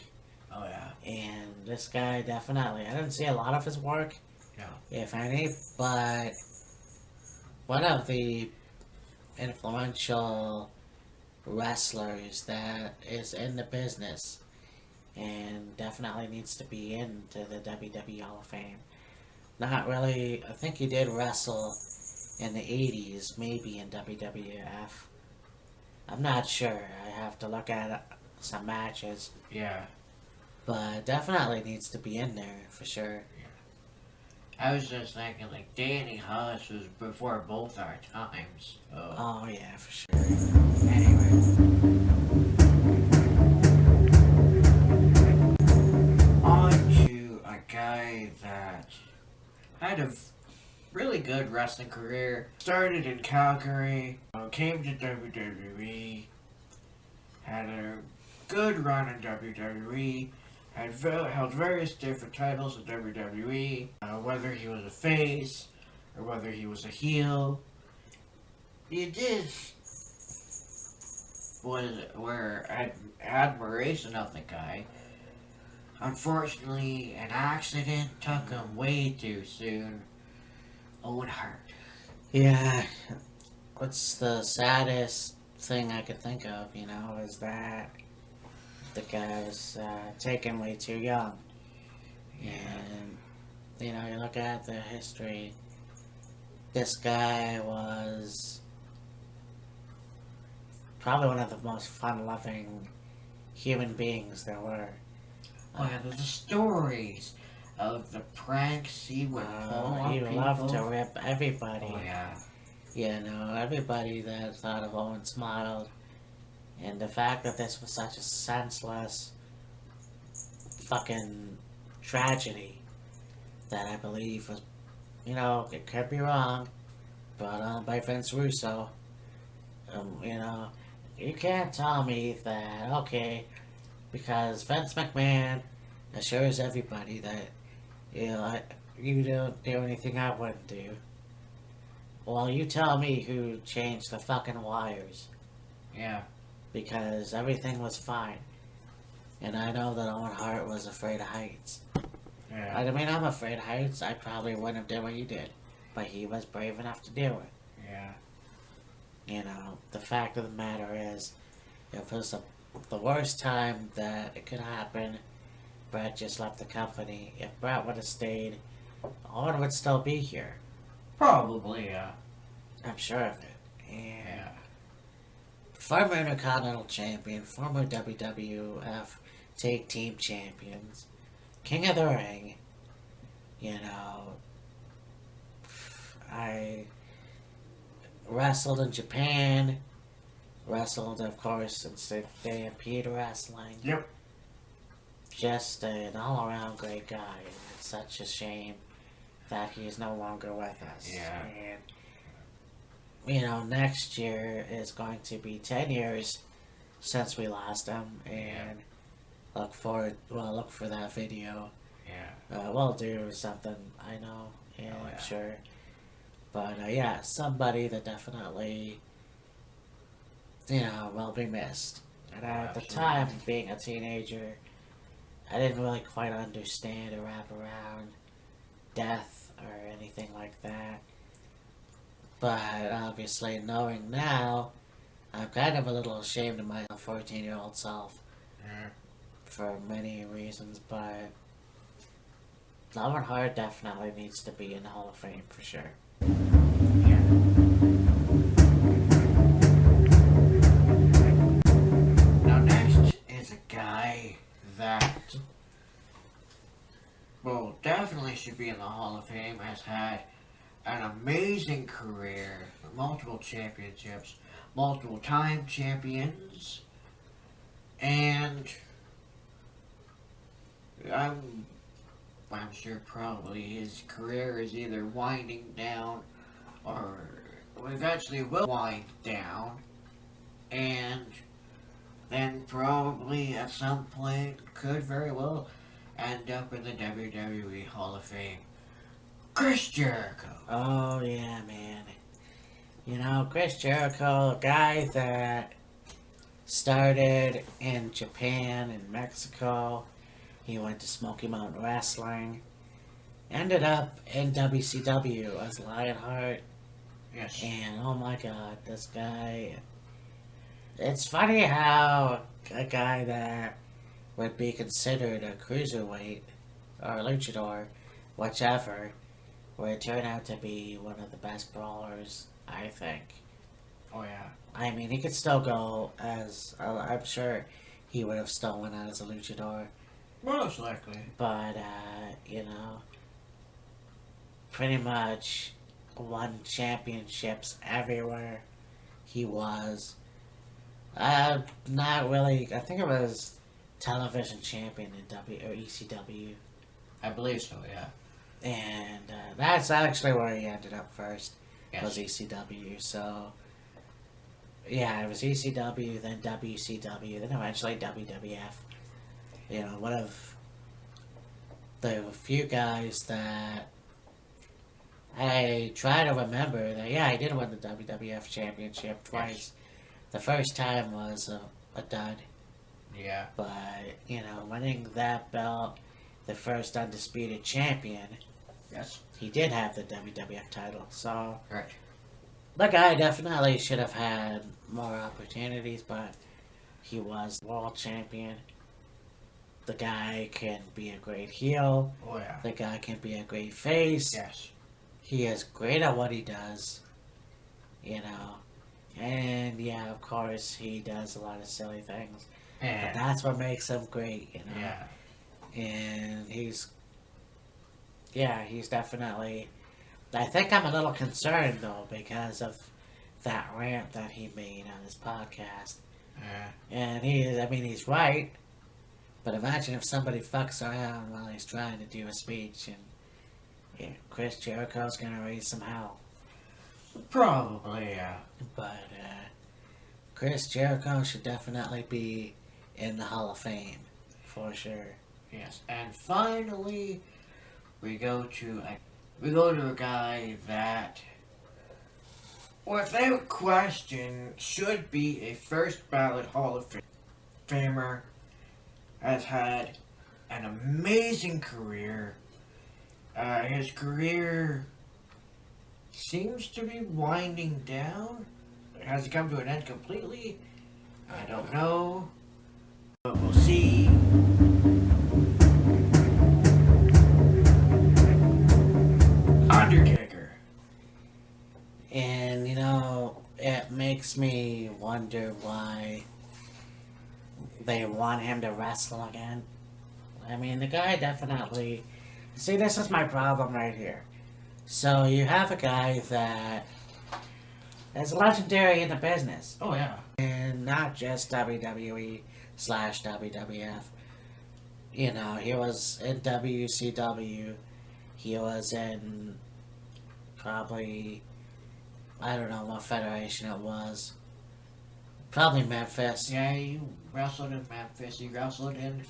Oh yeah. And this guy definitely, I didn't see a lot of his work, No. if any, but one of the influential wrestlers that is in the business and definitely needs to be into the WWE Hall of Fame. Not really, I think he did wrestle in the 80s, maybe in WWF. I'm not sure, I have to look at some matches. Yeah. But definitely needs to be in there, for sure. I was just thinking, like, Danny Hodge was before both our times. So. Oh, yeah, for sure. Anyway. On to a guy that had a really good wrestling career. Started in Calgary, came to WWE, had a good run in WWE, held various different titles in WWE, whether he was a face or whether he was a heel. He did admiration of the guy. Unfortunately, an accident took him way too soon. Owen Hart. Yeah, what's the saddest thing I could think of, is that the guy was taken way too young. And, you look at the history, this guy was probably one of the most fun-loving human beings there were. Oh yeah, the stories of the pranks he would pull on he people. loved to rip everybody. Oh yeah. You know, everybody that thought of Owen smiled. And the fact that this was such a senseless fucking tragedy that I believe was, you know, it could be wrong, brought on by Vince Russo. You know, you can't tell me that, okay, because Vince McMahon assures everybody that, you know, you don't do anything I wouldn't do. Well, you tell me who changed the fucking wires. Yeah. Because everything was fine. And I know that Owen Hart was afraid of heights. Yeah. I mean, I'm afraid of heights. I probably wouldn't have done what he did. But he was brave enough to do it. Yeah. You know, the fact of the matter is, it was the worst time that it could happen. Brett just left the company. If Brett would have stayed, Owen would still be here. Probably, yeah. I'm sure of it. And Yeah. former Intercontinental Champion, former WWF Tag Team Champions, King of the Ring. You know, I wrestled in Japan, wrestled, of course, in Stampede Wrestling. Yep. Just an all-around great guy. And it's such a shame that he is no longer with us. Yeah. And, you know, next year is going to be 10 years since we lost him, and look for that video. Yeah. We'll do something, I know, and Oh, yeah. I'm sure. But yeah, somebody that definitely, you know, will be missed. And at the Absolutely. time, being a teenager, I didn't really quite understand or wrap around death or anything like that. But obviously, knowing now, I'm kind of a little ashamed of my 14-year-old self Yeah. for many reasons, but Owen Hart definitely needs to be in the Hall of Fame for sure. Yeah. Now next is a guy that well definitely should be in the Hall of Fame, has had an amazing career, multiple championships, multiple time champions, and I'm sure probably his career is either winding down or eventually will wind down, and then probably at some point could very well end up in the WWE Hall of Fame. Chris Jericho. Oh, yeah, man. You know, Chris Jericho, a guy that started in Japan and Mexico. He went to Smoky Mountain Wrestling. Ended up in WCW as Lionheart. Yes. And oh my god, this guy. It's funny how a guy that would be considered a cruiserweight or a luchador, whichever, would turn out to be one of the best brawlers, I think. Oh yeah. I mean, he could still go as. I'm sure he would have still went out as a luchador. Most likely. But, you know, pretty much won championships everywhere he was. Not really. I think it was television champion in ECW. I believe so, yeah. And that's actually where he ended up first, Yes. was ECW. So, yeah, it was ECW, then WCW, then eventually WWF. You know, one of the few guys that I try to remember that, yeah, he did win the WWF Championship twice. Yes. The first time was a dud, Yeah. but, you know, winning that belt, the first undisputed champion, Yes. he did have the WWF title. So, Correct. the guy definitely should have had more opportunities, but he was world champion. The guy can be a great heel. Oh yeah. The guy can be a great face. Yes. He is great at what he does. You know. And yeah, of course, he does a lot of silly things. But And that's what makes him great, you know. yeah. And he's Yeah, he's definitely. I think I'm a little concerned though because of that rant that he made on his podcast. Yeah. And he's right. But imagine if somebody fucks around while he's trying to do a speech and yeah, Chris Jericho's gonna raise some hell. Probably, yeah. But Chris Jericho should definitely be in the Hall of Fame for sure. Yes. And finally, we go to a guy that, without question, should be a first ballot Hall of Famer. Has had an amazing career. His career seems to be winding down. Has it come to an end completely? I don't know. But we'll see. Undertaker. And it makes me wonder why they want him to wrestle again. I mean, the guy definitely. See, this is my problem right here. So you have a guy that is legendary in the business, Oh, yeah. and not just WWE/WWF. He was in WCW. He was in probably, I don't know what federation it was. Probably Memphis. Yeah, he wrestled in Memphis. He wrestled in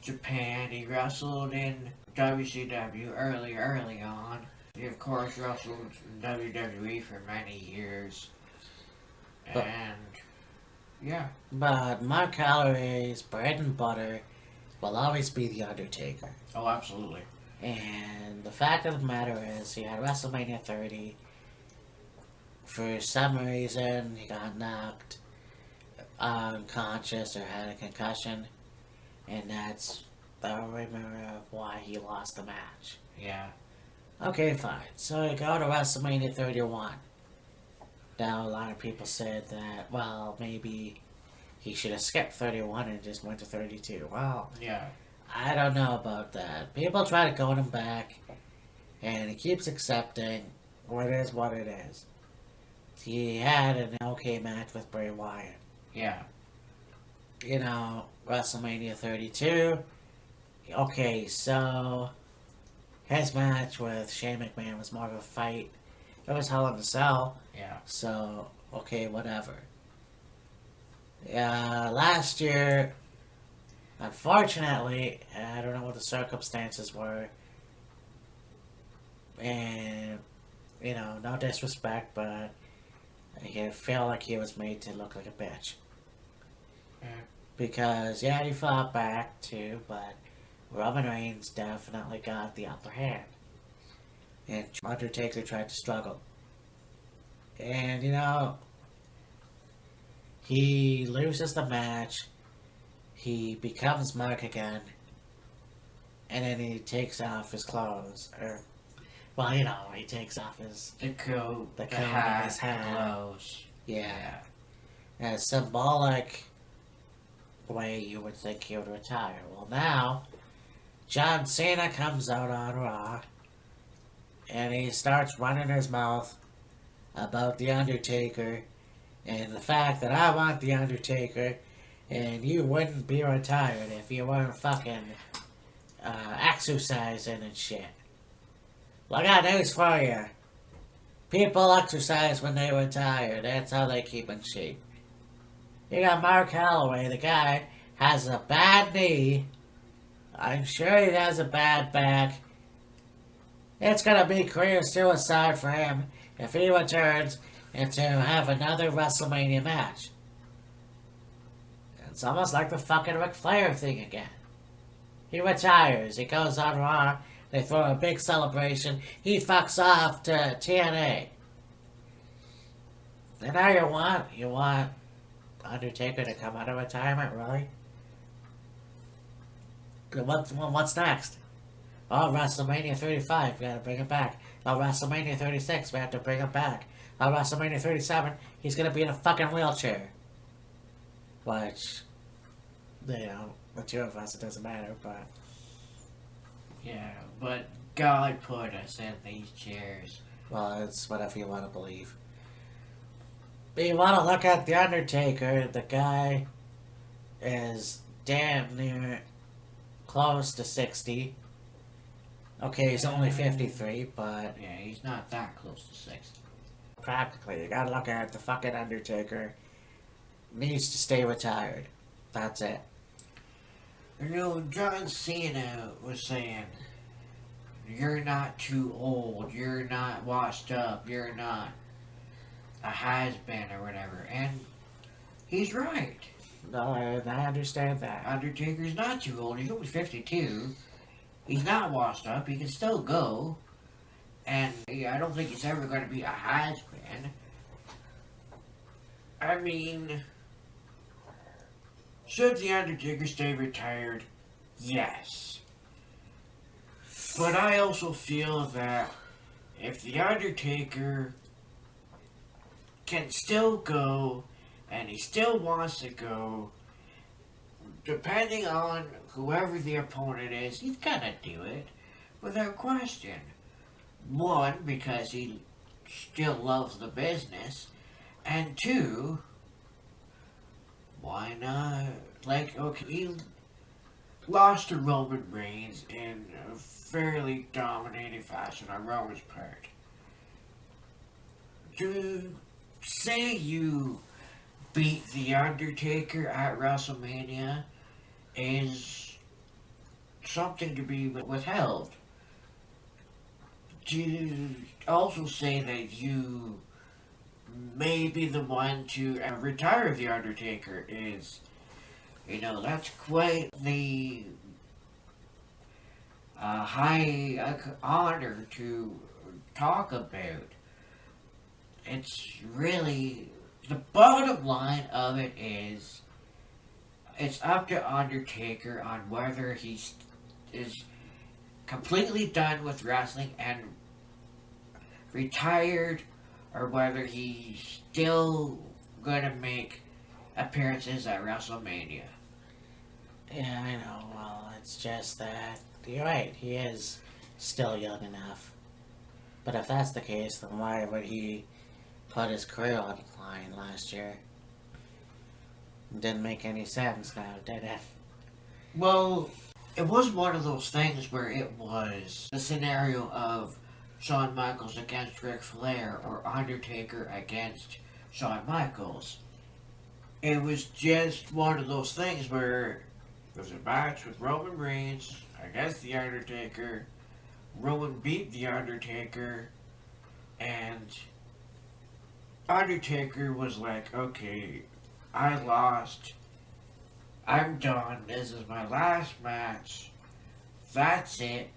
Japan. He wrestled in WCW early on. He, of course, wrestled in WWE for many years. But- And, yeah. But Mark Calloway's bread and butter will always be The Undertaker. Oh, absolutely. And the fact of the matter is, he had WrestleMania 30. For some reason, he got knocked unconscious or had a concussion. And that's the rumor of why he lost the match. Yeah. Okay, fine. So you go to WrestleMania 31. Now, a lot of people said that, well, maybe he should have skipped 31 and just went to 32. Well, Yeah. I don't know about that. People try to goad him back, and he keeps accepting what is what it is. He had an okay match with Bray Wyatt. Yeah. WrestleMania 32. Okay, so his match with Shane McMahon was more of a fight. It was Hell in a Cell. Yeah. So, okay, whatever. Last year, unfortunately, I don't know what the circumstances were. And, no disrespect, but I feel like he was made to look like a bitch. Yeah. Because, yeah, he fought back too, but Roman Reigns definitely got the upper hand. And Undertaker tried to struggle. And, he loses the match. He becomes Mark again. And then he takes off his clothes. He takes off his... The coat, The the coat hat, and his hat. the gloves. Yeah. A symbolic way you would think he would retire. Well, now, John Cena comes out on Raw, and he starts running his mouth about The Undertaker, and the fact that I want The Undertaker, and you wouldn't be retired if you weren't fucking exercising and shit. Well, I got news for you. People exercise when they retire. That's how they keep in shape. You got Mark Calloway. The guy has a bad knee. I'm sure he has a bad back. It's gonna be career suicide for him if he returns and to have another WrestleMania match. It's almost like the fucking Ric Flair thing again. He retires. He goes on Raw. They throw a big celebration. He fucks off to TNA. And now you want Undertaker to come out of retirement, really? What's next? Oh, WrestleMania 35, we gotta bring him back. Oh, WrestleMania 36, we have to bring him back. Oh, WrestleMania 37, he's gonna be in a fucking wheelchair. Which, the two of us, it doesn't matter, but... Yeah, but God put us in these chairs. Well, it's whatever you want to believe. But you want to look at The Undertaker, the guy is damn near close to 60. Okay, he's only 53, but Yeah, he's not that close to 60. practically, you gotta look at the fucking Undertaker. Needs to stay retired. That's it. You know, John Cena was saying, you're not too old, you're not washed up, you're not a has-been or whatever. And he's right. No, I understand that. Undertaker's not too old. He's only 52. He's not washed up. He can still go. And I don't think he's ever going to be a has-been. I mean, should The Undertaker stay retired? Yes. But I also feel that if The Undertaker can still go, and he still wants to go, depending on whoever the opponent is, he's gonna do it without question. One, because he still loves the business, and two, why not? Like, okay, he lost to Roman Reigns in a fairly dominating fashion on Roman's part. To say you beat The Undertaker at WrestleMania is something to be withheld. To also say that you may be the one to retire The Undertaker is, that's quite the high honor to talk about. It's really, the bottom line of it is, it's up to Undertaker on whether he is completely done with wrestling and retired, or whether he's still going to make appearances at WrestleMania. Yeah, I know. Well, it's just that you're right. He is still young enough. But if that's the case, then why would he put his career on the line last year? Didn't make any sense now, did it? Well, it was one of those things where it was the scenario of Shawn Michaels against Ric Flair or Undertaker against Shawn Michaels. It was just one of those things where there was a match with Roman Reigns against The Undertaker. Roman beat The Undertaker, and Undertaker was like, okay, I lost. I'm done. This is my last match. That's it.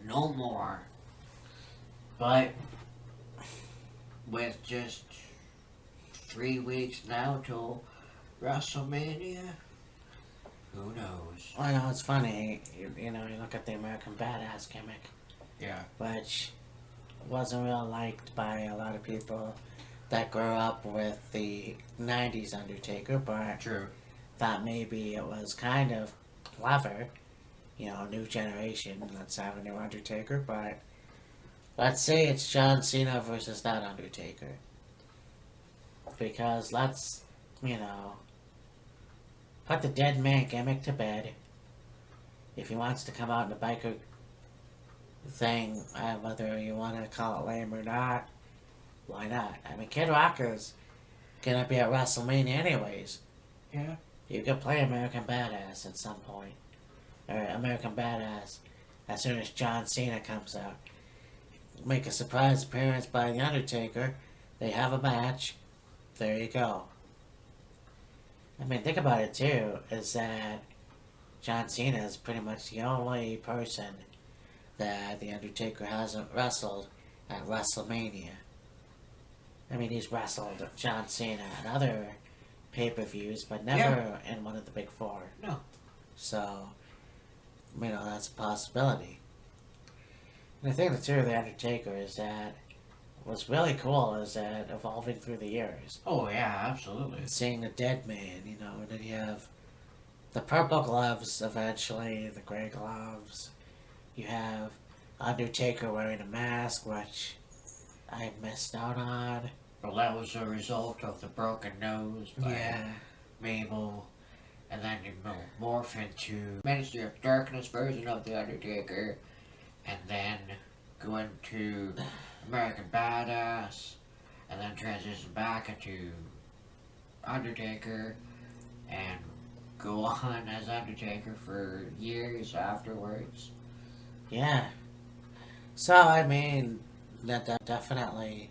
No more. But with just 3 weeks now till WrestleMania, who knows? I know, it's funny. You look at the American Badass gimmick, Yeah. which wasn't real liked by a lot of people that grew up with the 90s Undertaker, but True. thought maybe it was kind of clever. New generation, let's have a new Undertaker, but let's say it's John Cena versus that Undertaker. Because let's, put the dead man gimmick to bed. If he wants to come out in a biker thing, whether you want to call it lame or not, why not? I mean, Kid Rock is gonna be at WrestleMania anyways. Yeah. You could play American Badass at some point. Or American Badass as soon as John Cena comes out. Make a surprise appearance by The Undertaker. They have a match. There you go. I mean, think about it too, is that John Cena is pretty much the only person that The Undertaker hasn't wrestled at WrestleMania. I mean, he's wrestled John Cena at other pay-per-views, but never in one of the big four. No. So, that's a possibility. And the thing that's true of The Undertaker is that what's really cool is that evolving through the years. Oh, yeah, absolutely. Seeing a dead man, and then you have the purple gloves eventually, the gray gloves. You have Undertaker wearing a mask, which I missed out on. Well, that was a result of the broken nose by Mabel. And then you morph into Ministry of Darkness version of the Undertaker. And then go into American Badass. And then transition back into Undertaker. And go on as Undertaker for years afterwards. Yeah. So, I mean, that definitely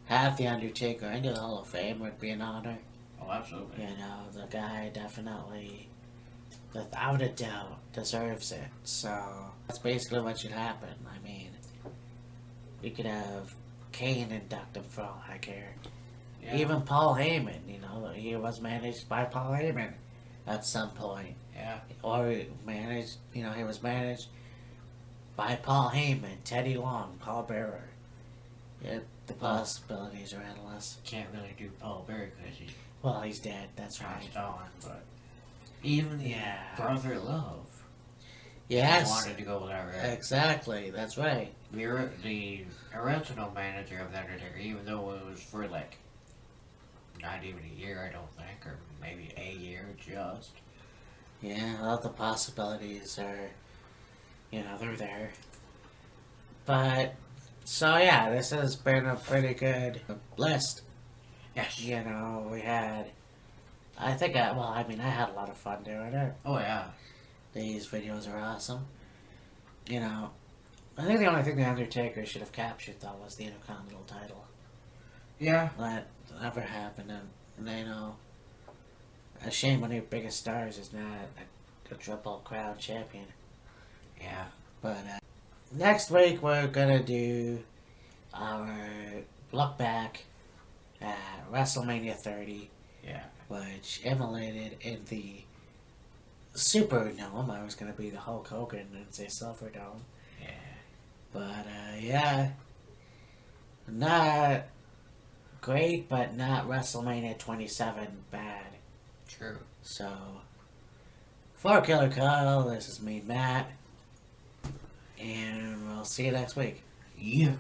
have the Undertaker into the Hall of Fame would be an honor. Oh, absolutely. You know, the guy definitely, without a doubt, deserves it. So, that's basically what should happen. I mean, we could have Kane induct him for all I care. Yeah. Even Paul Heyman, you know, he was managed by Paul Heyman at some point. Yeah. Or managed, you know, he was managed by Paul Heyman, Teddy Long, Paul Bearer. Yeah, the possibilities are endless. Can't really do Paul Bearer because he's He's dead, that's right. passed on, but even the Brother Love wanted to go that route. Exactly, that's right. The original manager of the Undertaker, even though it was for like not even a year, I don't think, or maybe a year just. Yeah, all the possibilities are, you know, they're there. But, so yeah, this has been a pretty good list. Yes. You know, we had, I had a lot of fun doing it. Oh, yeah. These videos are awesome. You know, I think the only thing the Undertaker should have captured, though, was the Intercontinental title. Yeah. That never happened, and you know, a shame one of your biggest stars is not a triple crown champion. Yeah. But next week we're gonna do our look back at WrestleMania 30. Yeah. Which emulated in the Superdome. I was gonna be the Hulk Hogan and say Silverdome. Yeah. But yeah, not great, but not WrestleMania 27 bad. True. So, for Killer Kyle, this is me, Matt, and we'll see you next week. Yeah.